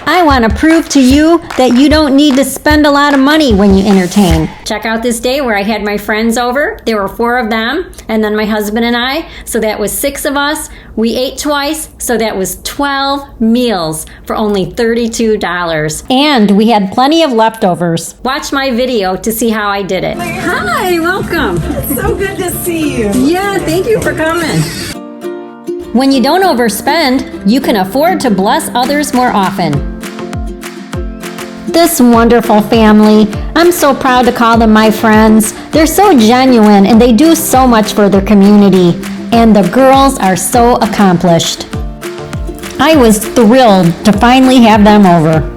I want to prove to you that you don't need to spend a lot of money when you entertain. Check out this day where I had my friends over. There were 4 of them, and then my husband and I. So that was 6 of us. We ate twice, so that was 12 meals for only $32. And we had plenty of leftovers. Watch my video to see how I did it. Hi, welcome. So good to see you. Yeah, thank you for coming. When you don't overspend, you can afford to bless others more often. This wonderful family, I'm so proud to call them my friends. They're so genuine and they do so much for their community. And the girls are so accomplished. I was thrilled to finally have them over.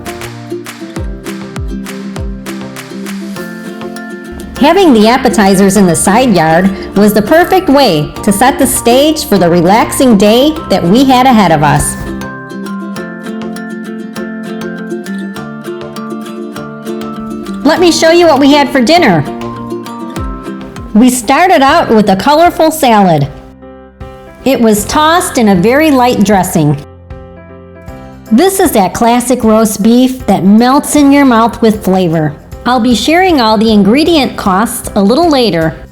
Having the appetizers in the side yard was the perfect way to set the stage for the relaxing day that we had ahead of us. Let me show you what we had for dinner. We started out with a colorful salad. It was tossed in a very light dressing. This is that classic roast beef that melts in your mouth with flavor. I'll be sharing all the ingredient costs a little later.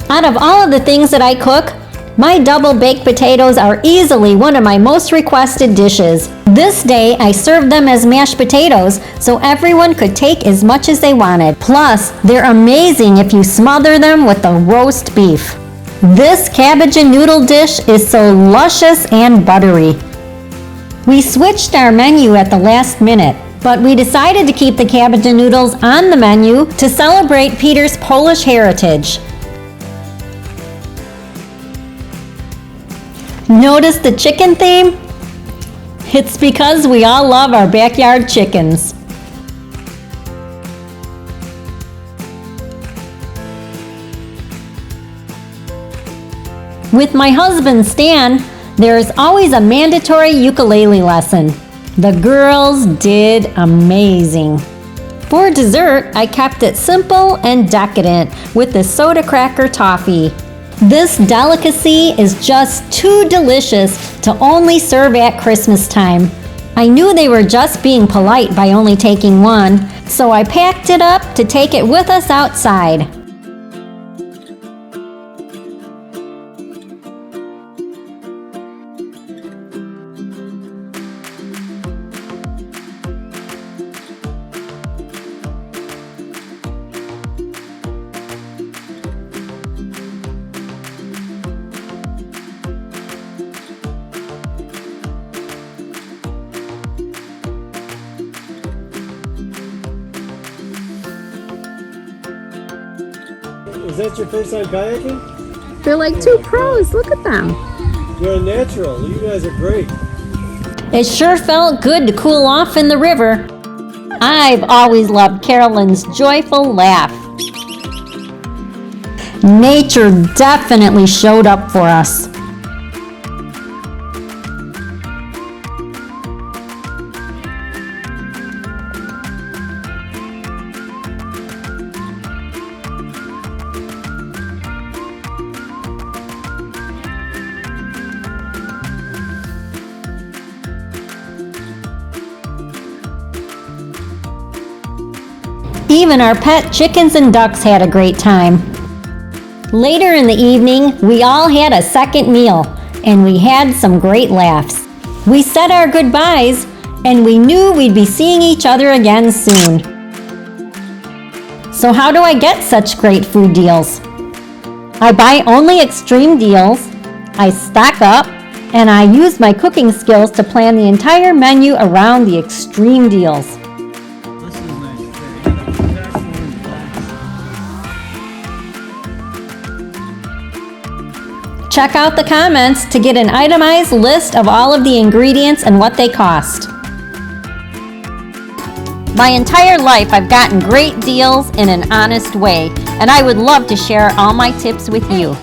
Out of all of the things that I cook, my double baked potatoes are easily one of my most requested dishes. This day, I served them as mashed potatoes so everyone could take as much as they wanted. Plus, they're amazing if you smother them with the roast beef. This cabbage and noodle dish is so luscious and buttery. We switched our menu at the last minute, but we decided to keep the cabbage and noodles on the menu to celebrate Peter's Polish heritage. Notice the chicken theme? It's because we all love our backyard chickens. With my husband Stan, there is always a mandatory ukulele lesson. The girls did amazing. For dessert, I kept it simple and decadent with the soda cracker toffee. This delicacy is just too delicious to only serve at Christmas time. I knew they were just being polite by only taking one, so I packed it up to take it with us outside. Is that your first time kayaking? They're like 2 pros, look at them. You're a natural. You guys are great. It sure felt good to cool off in the river. I've always loved Carolyn's joyful laugh. Nature definitely showed up for us. Even our pet chickens and ducks had a great time. Later in the evening, we all had a second meal, and we had some great laughs. We said our goodbyes, and we knew we'd be seeing each other again soon. So how do I get such great food deals? I buy only extreme deals, I stock up, and I use my cooking skills to plan the entire menu around the extreme deals. Check out the comments to get an itemized list of all of the ingredients and what they cost. My entire life I've gotten great deals in an honest way, and I would love to share all my tips with you.